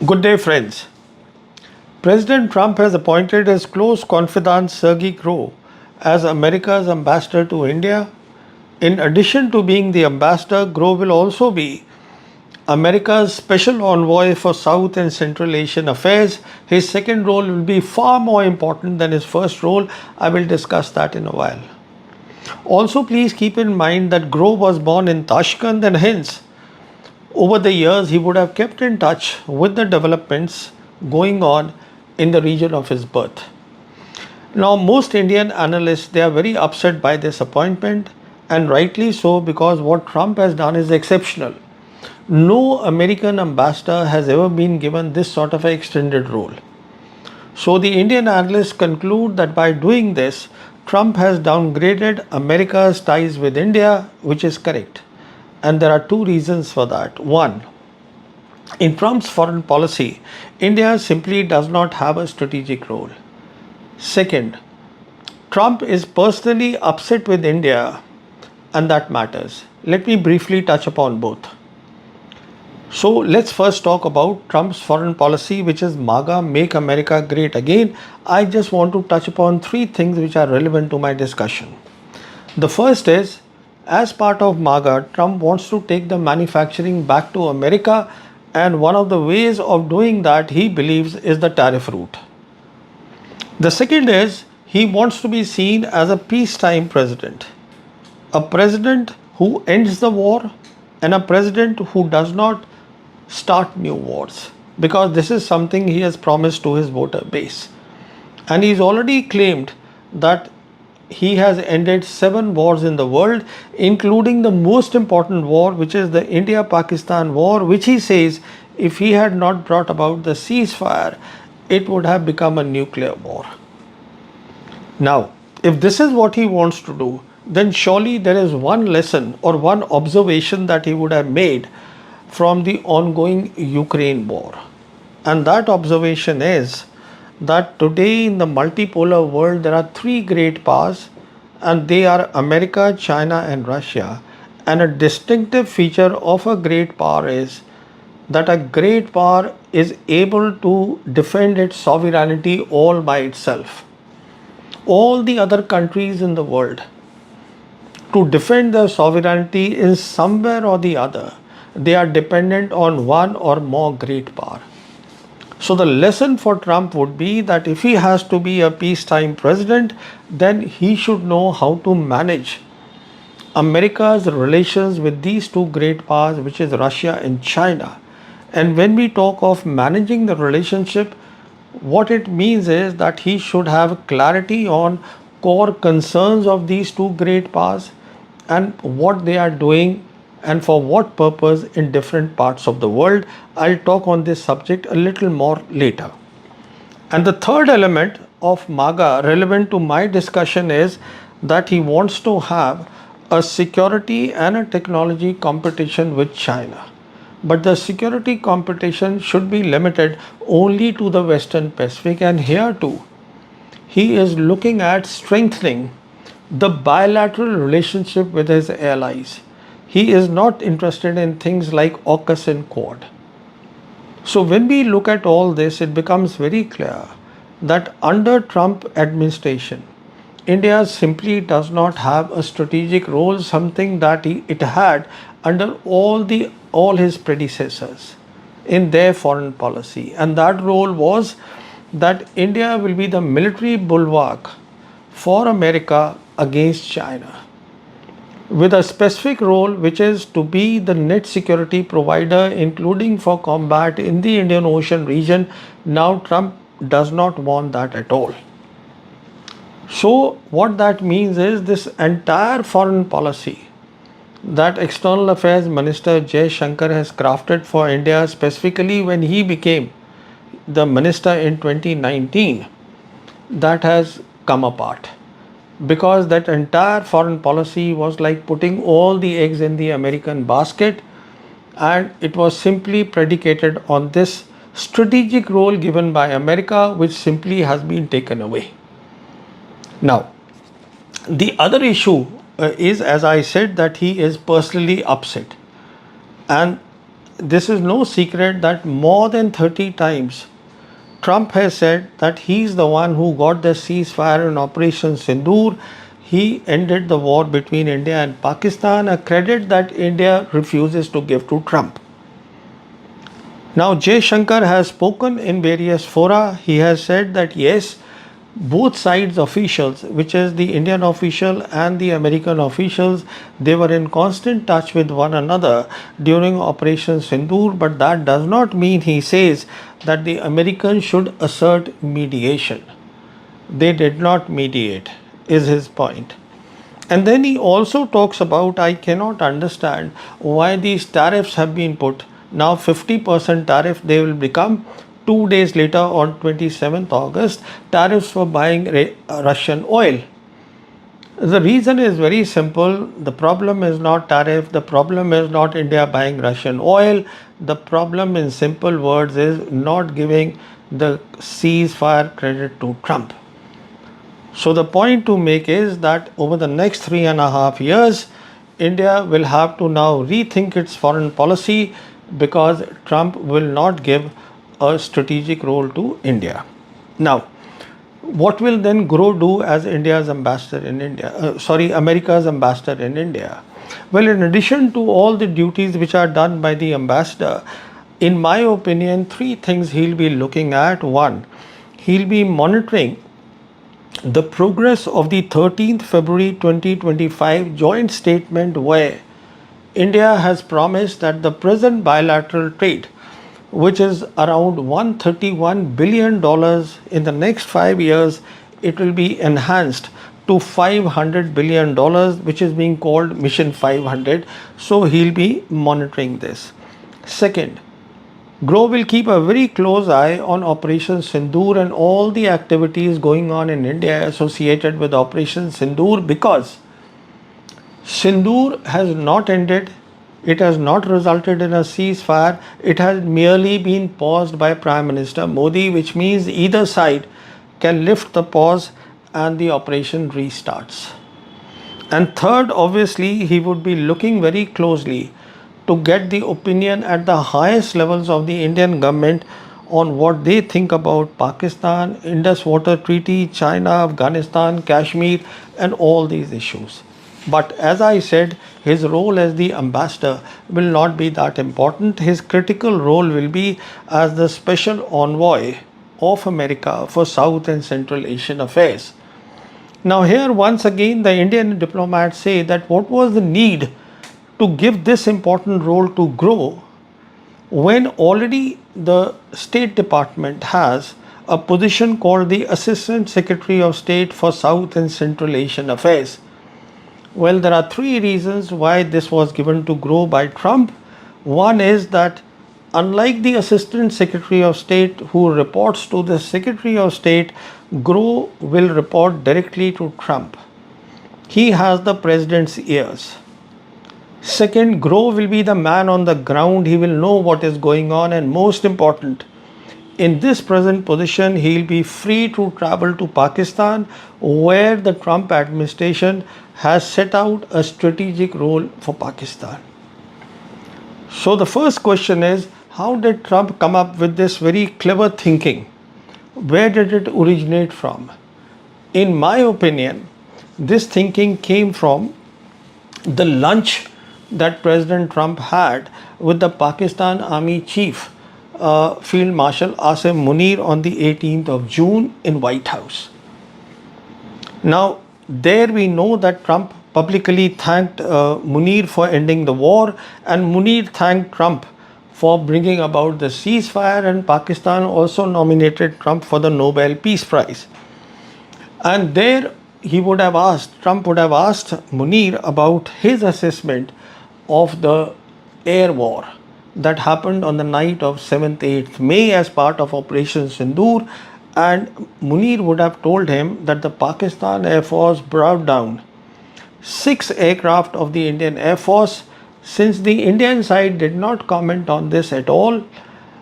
Good day, friends. President Trump has appointed his close confidant Sergio as America's ambassador to India. In addition to being the ambassador, Groh will also be America's special envoy for South and Central Asian affairs. His second role will be far more important than his first role. I will discuss that in a while. Also, please keep in mind that Groh was born in Tashkent and hence over the years, he would have kept in touch with the developments going on in the region of his birth. Now, most Indian analysts they are very upset by this appointment, and rightly so because what Trump has done is exceptional. No American ambassador has ever been given this sort of an extended role. So the Indian analysts conclude that by doing this, Trump has downgraded America's ties with India, which is correct. And there are two reasons for that. One, in Trump's foreign policy, India simply does not have a strategic role. Second, Trump is personally upset with India, and that matters. Let me briefly touch upon both. So let's first talk about Trump's foreign policy, which is MAGA, Make America Great Again. I just want to touch upon three things which are relevant to my discussion. The first is, as part of MAGA, Trump wants to take the manufacturing back to America, and one of the ways of doing that, he believes, is the tariff route. The second is, he wants to be seen as a peacetime president, a president who ends the war, and a president who does not start new wars, because this is something he has promised to his voter base. And he's already claimed that he has ended 7 wars in the world, including the most important war, which is the India-Pakistan war, which he says if he had not brought about the ceasefire, it would have become a nuclear war. Now, if this is what he wants to do, then surely there is one lesson or one observation that he would have made from the ongoing Ukraine war. And that observation is that today in the multipolar world there are 3 great powers, and they are America, China and Russia. And a distinctive feature of a great power is that a great power is able to defend its sovereignty all by itself. All the other countries in the world, to defend their sovereignty in somewhere or the other, they are dependent on one or more great power. So the lesson for Trump would be that if he has to be a peacetime president, then he should know how to manage America's relations with these 2 great powers, which is Russia and China. And when we talk of managing the relationship, what it means is that he should have clarity on core concerns of these 2 great powers and what they are doing and for what purpose in different parts of the world. I'll talk on this subject a little more later. And the third element of MAGA relevant to my discussion is that he wants to have a security and a technology competition with China. But the security competition should be limited only to the Western Pacific, and here too, he is looking at strengthening the bilateral relationship with his allies. He is not interested in things like AUKUS and Quad. So when we look at all this, it becomes very clear that under Trump administration, India simply does not have a strategic role, something that it had under all his predecessors in their foreign policy. And that role was that India will be the military bulwark for America against China, with a specific role which is to be the net security provider, including for combat in the Indian Ocean region. Now Trump does not want that at all. So what that means is this entire foreign policy that External Affairs Minister Jay Shankar has crafted for India, specifically when he became the minister in 2019, that has come apart, because that entire foreign policy was like putting all the eggs in the American basket, and it was simply predicated on this strategic role given by America, which simply has been taken away. Now, the other issue is, as I said, that he is personally upset, and this is no secret that more than 30 times Trump has said that he's the one who got the ceasefire in Operation Sindoor. He ended the war between India and Pakistan, a credit that India refuses to give to Trump. Now, Jay Shankar has spoken in various fora. He has said that yes, both sides officials, which is the Indian official and the American officials, they were in constant touch with one another during Operation Sindoor, but that does not mean, he says, that the Americans should assert mediation. They did not mediate, is his point. And then he also talks about, I cannot understand why these tariffs have been put. Now 50% tariff they will become. 2 days later, on 27th August, tariffs for buying Russian oil. The reason is very simple. The problem is not tariff. The problem is not India buying Russian oil. The problem, in simple words, is not giving the ceasefire credit to Trump. So the point to make is that over the next 3.5 years, India will have to now rethink its foreign policy because Trump will not give a strategic role to India. Now, what will then Grow do as India's ambassador in India? America's ambassador in India. Well, in addition to all the duties which are done by the ambassador, in my opinion, three things he'll be looking at. One, he'll be monitoring the progress of the 13th February 2025 joint statement where India has promised that the present bilateral trade, which is around $131 billion in the next 5 years, it will be enhanced to $500 billion, which is being called Mission 500. So he'll be monitoring this. Second, Grow will keep a very close eye on Operation Sindoor and all the activities going on in India associated with Operation Sindoor, because Sindoor has not ended. It has not resulted in a ceasefire. It has merely been paused by Prime Minister Modi, which means either side can lift the pause and the operation restarts. And third, obviously, he would be looking very closely to get the opinion at the highest levels of the Indian government on what they think about Pakistan, Indus Water Treaty, China, Afghanistan, Kashmir, and all these issues. But as I said, his role as the ambassador will not be that important. His critical role will be as the special envoy of America for South and Central Asian affairs. Now, here once again, the Indian diplomats say that what was the need to give this important role to Grow when already the State Department has a position called the Assistant Secretary of State for South and Central Asian Affairs. Well, there are three reasons why this was given to Grow by Trump. One is that unlike the Assistant Secretary of State who reports to the Secretary of State, Grow will report directly to Trump. He has the President's ears. Second, Grow will be the man on the ground. He will know what is going on, and most important, in this present position, he'll be free to travel to Pakistan, where the Trump administration has set out a strategic role for Pakistan. So the first question is, how did Trump come up with this very clever thinking? Where did it originate from? In my opinion, this thinking came from the lunch that President Trump had with the Pakistan Army Chief, Field Marshal Asim Munir, on the 18th of June in White House. Now, there we know that Trump publicly thanked Munir for ending the war, and Munir thanked Trump for bringing about the ceasefire, and Pakistan also nominated Trump for the Nobel Peace Prize. And there Trump would have asked Munir about his assessment of the air war that happened on the night of 7th-8th May as part of Operation Sindoor, and Munir would have told him that the Pakistan Air Force brought down 6 aircraft of the Indian Air Force. Since the Indian side did not comment on this at all,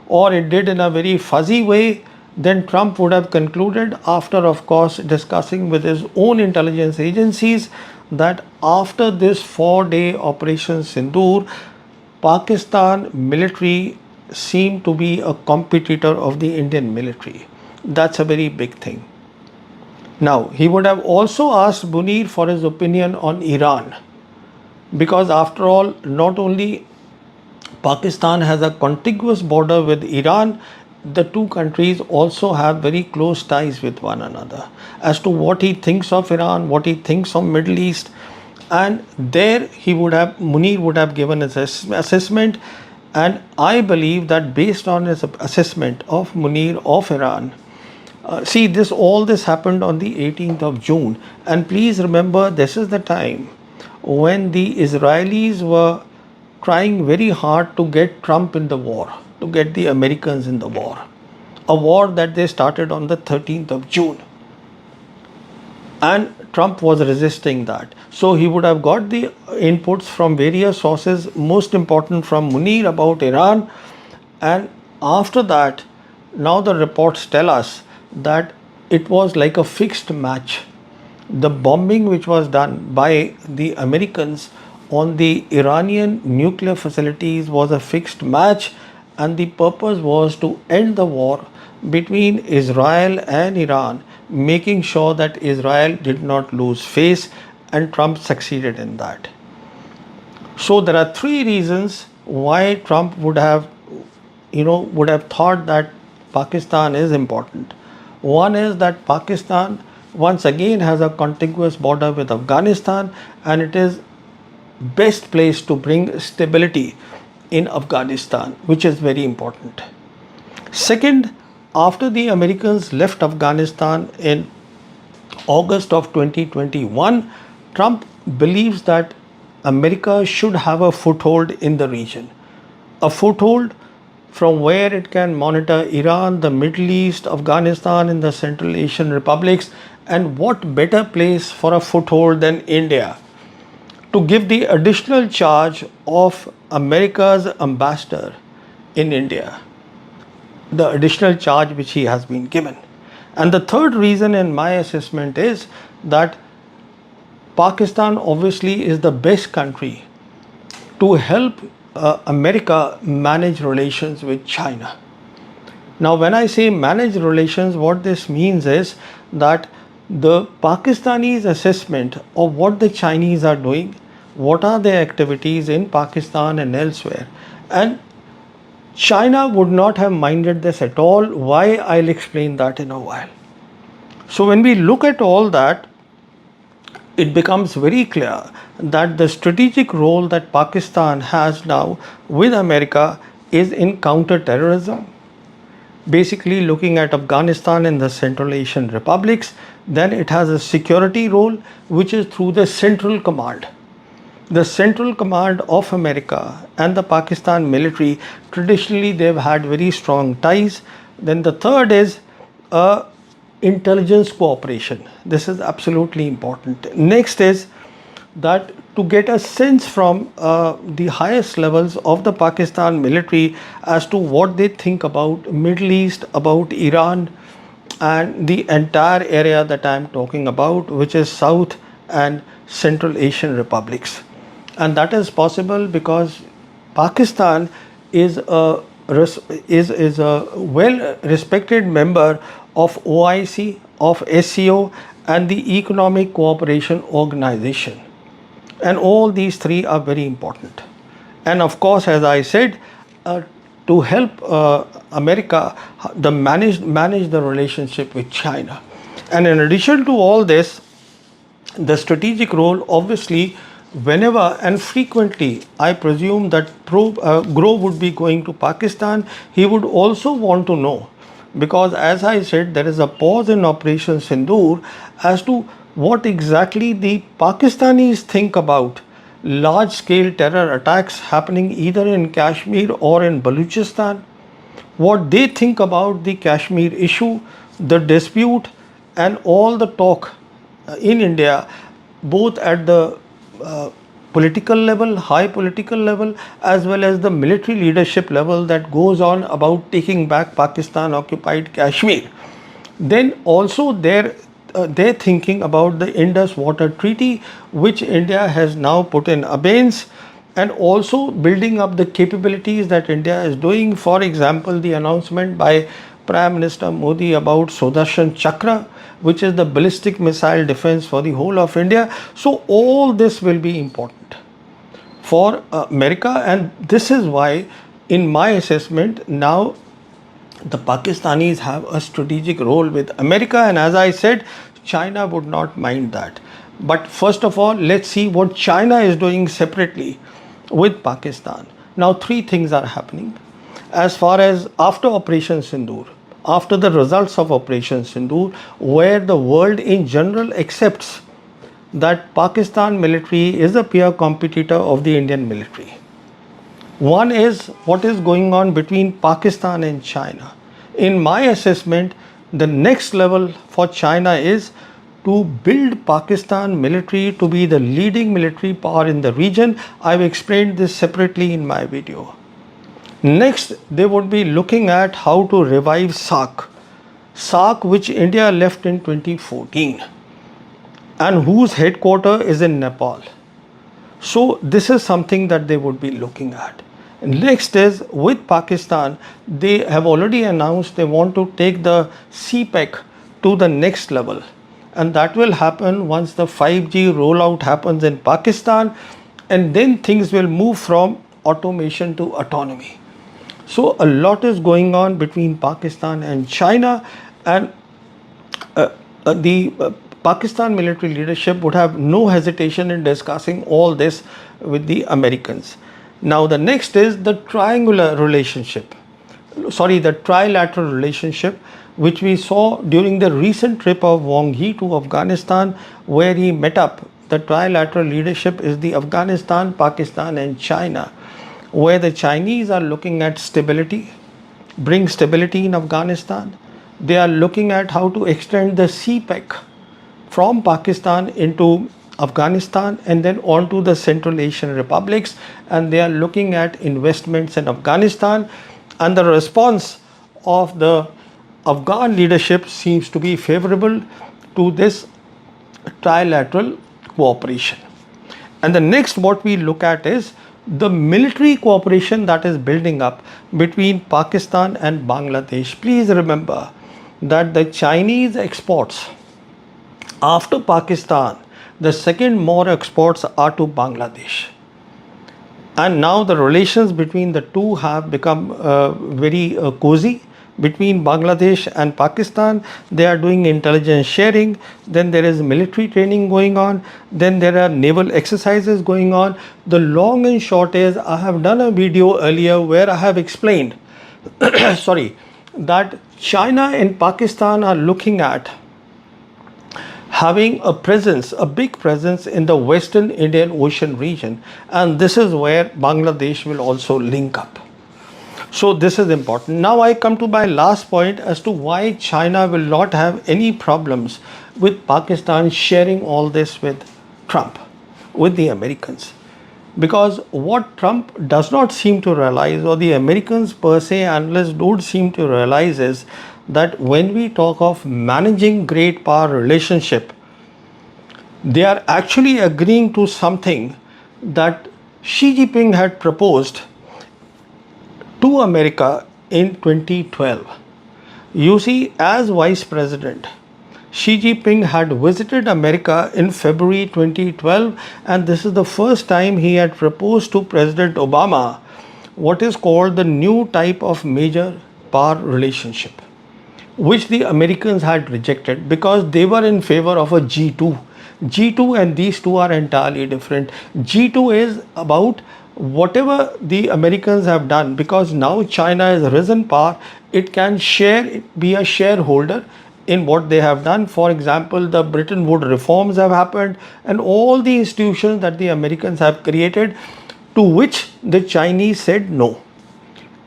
or it did in a very fuzzy way, then Trump would have concluded, after of course discussing with his own intelligence agencies, that after this 4-day Operation Sindoor, Pakistan military seemed to be a competitor of the Indian military. That's a very big thing. Now, he would have also asked Munir for his opinion on Iran, because after all, not only Pakistan has a contiguous border with Iran, the two countries also have very close ties with one another. As to what he thinks of Iran, what he thinks of Middle East, and there Munir would have given his assessment, and I believe that based on his assessment of Munir of Iran, see, all this happened on the 18th of June, and please remember, this is the time when the Israelis were trying very hard to get Trump in the war, to get the Americans in the war, a war that they started on the 13th of June. And Trump was resisting that. So he would have got the inputs from various sources, most important from Munir about Iran. And after that, now the reports tell us that it was like a fixed match. The bombing which was done by the Americans on the Iranian nuclear facilities was a fixed match, and the purpose was to end the war between Israel and Iran, making sure that Israel did not lose face, and Trump succeeded in that. So there are three reasons why Trump would have thought that Pakistan is important. One is that Pakistan once again has a contiguous border with Afghanistan, and it is best place to bring stability in Afghanistan, which is very important. Second, after the Americans left Afghanistan in August of 2021, Trump believes that America should have a foothold in the region, a foothold from where it can monitor Iran, the Middle East, Afghanistan, and the Central Asian republics. And what better place for a foothold than India to give the additional charge of America's ambassador in India, the additional charge which he has been given. And the third reason in my assessment is that Pakistan obviously is the best country to help America manage relations with China. Now, when I say manage relations, what this means is that the Pakistanis' assessment of what the Chinese are doing, what are their activities in Pakistan and elsewhere, and China would not have minded this at all. Why? I'll explain that in a while. So when we look at all that, it becomes very clear that the strategic role that Pakistan has now with America is in counter-terrorism, basically looking at Afghanistan and the Central Asian republics. Then it has a security role, which is through the Central Command. The Central Command of America and the Pakistan military, traditionally they've had very strong ties. Then the third is intelligence cooperation. This is absolutely important. Next is that to get a sense from the highest levels of the Pakistan military as to what they think about Middle East, about Iran, and the entire area that I am talking about, which is South and Central Asian republics. And that is possible because Pakistan is a well respected member of OIC, of SCO, and the Economic Cooperation Organization. And all these three are very important. And of course, as I said, to help America manage the relationship with China. And in addition to all this, the strategic role, obviously, whenever and frequently, I presume that Grove would be going to Pakistan, he would also want to know, because as I said, there is a pause in Operation Sindoor as to what exactly the Pakistanis think about large-scale terror attacks happening either in Kashmir or in Balochistan, what they think about the Kashmir issue, the dispute, and all the talk in India, both at the political level, high political level, as well as the military leadership level that goes on about taking back Pakistan occupied Kashmir. Then also they're thinking about the Indus Water Treaty, which India has now put in abeyance, and also building up the capabilities that India is doing. For example, the announcement by Prime Minister Modi about Sudarshan Chakra, which is the ballistic missile defense for the whole of India. So all this will be important for America, and this is why, in my assessment, now the Pakistanis have a strategic role with America, and as I said, China would not mind that. But first of all, let's see what China is doing separately with Pakistan. Now, three things are happening. As far as after Operation Sindoor, after the results of Operation Sindoor, where the world in general accepts that Pakistan military is a peer competitor of the Indian military. One is what is going on between Pakistan and China. In my assessment, the next level for China is to build Pakistan military to be the leading military power in the region. I've explained this separately in my video. Next, they would be looking at how to revive SAARC, which India left in 2014 and whose headquarters is in Nepal. So this is something that they would be looking at. Next is with Pakistan, they have already announced they want to take the CPEC to the next level, and that will happen once the 5G rollout happens in Pakistan, and then things will move from automation to autonomy. So a lot is going on between Pakistan and China, and the Pakistan military leadership would have no hesitation in discussing all this with the Americans. Now the next is the trilateral relationship, which we saw during the recent trip of Wang Yi to Afghanistan, where he met up. The trilateral leadership is the Afghanistan, Pakistan and China, where the Chinese are looking at stability, bring stability in Afghanistan. They are looking at how to extend the CPEC from Pakistan into Afghanistan and then on to the Central Asian republics, and they are looking at investments in Afghanistan, and the response of the Afghan leadership seems to be favorable to this trilateral cooperation. And the next what we look at is the military cooperation that is building up between Pakistan and Bangladesh. Please remember that the Chinese exports after Pakistan, the second more exports are to Bangladesh. And now the relations between the two have become very cozy. Between Bangladesh and Pakistan, they are doing intelligence sharing, then there is military training going on, then there are naval exercises going on. The long and short is, I have done a video earlier where I have explained that China and Pakistan are looking at having a big presence in the Western Indian Ocean region, and this is where Bangladesh will also link up. So this is important. Now I come to my last point as to why China will not have any problems with Pakistan sharing all this with Trump, with the Americans. Because what Trump does not seem to realize, or the Americans per se, analysts don't seem to realize, is that when we talk of managing great power relationship, they are actually agreeing to something that Xi Jinping had proposed to America in 2012. You see, as Vice President, Xi Jinping had visited America in February 2012, and this is the first time he had proposed to President Obama what is called the new type of major power relationship, which the Americans had rejected because they were in favor of a G2. G2 and these two are entirely different. G2 is about whatever the Americans have done, because now China is risen power, it can be a shareholder in what they have done. For example, the Bretton Woods reforms have happened, and all the institutions that the Americans have created, to which the Chinese said no.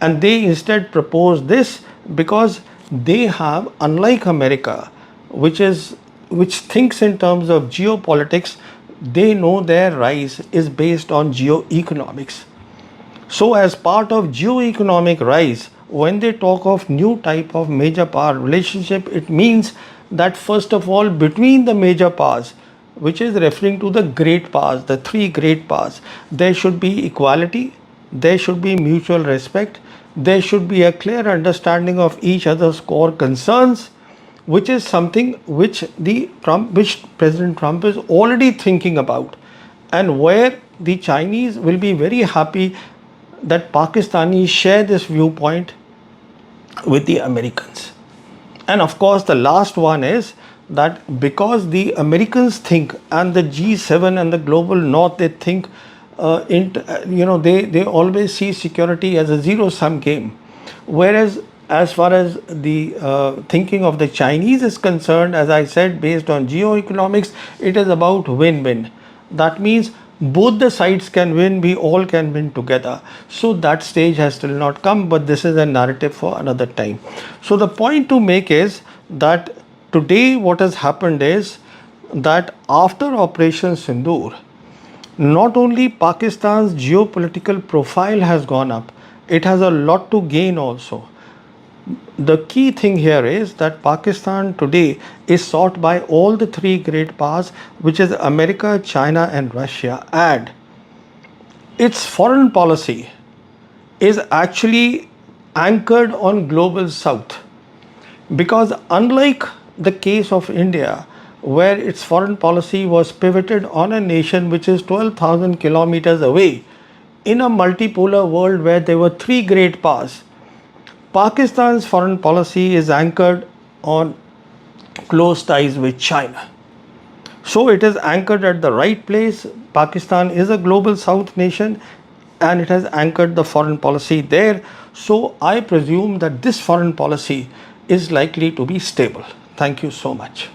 And they instead proposed this because they have, unlike America, which thinks in terms of geopolitics, they know their rise is based on geoeconomics. So as part of geoeconomic rise, when they talk of new type of major power relationship, it means that first of all, between the major powers, which is referring to the great powers, the three great powers. There should be equality, there should be mutual respect, there should be a clear understanding of each other's core concerns, which is something which President Trump is already thinking about, and where the Chinese will be very happy that Pakistanis share this viewpoint with the Americans. And of course, the last one is that because the Americans think, and the G7 and the global North, they think, they always see security as a zero-sum game. Whereas, as far as the thinking of the Chinese is concerned, as I said, based on geoeconomics, it is about win-win. That means both the sides can win, we all can win together. So that stage has still not come, but this is a narrative for another time. So the point to make is that today what has happened is that after Operation Sindoor, not only Pakistan's geopolitical profile has gone up, it has a lot to gain also. The key thing here is that Pakistan today is sought by all the three great powers, which is America, China, and Russia, and its foreign policy is actually anchored on global south. Because unlike the case of India, where its foreign policy was pivoted on a nation which is 12,000 kilometers away in a multipolar world where there were three great powers, Pakistan's foreign policy is anchored on close ties with China. So it is anchored at the right place. Pakistan is a global south nation and it has anchored the foreign policy there. So I presume that this foreign policy is likely to be stable. Thank you so much.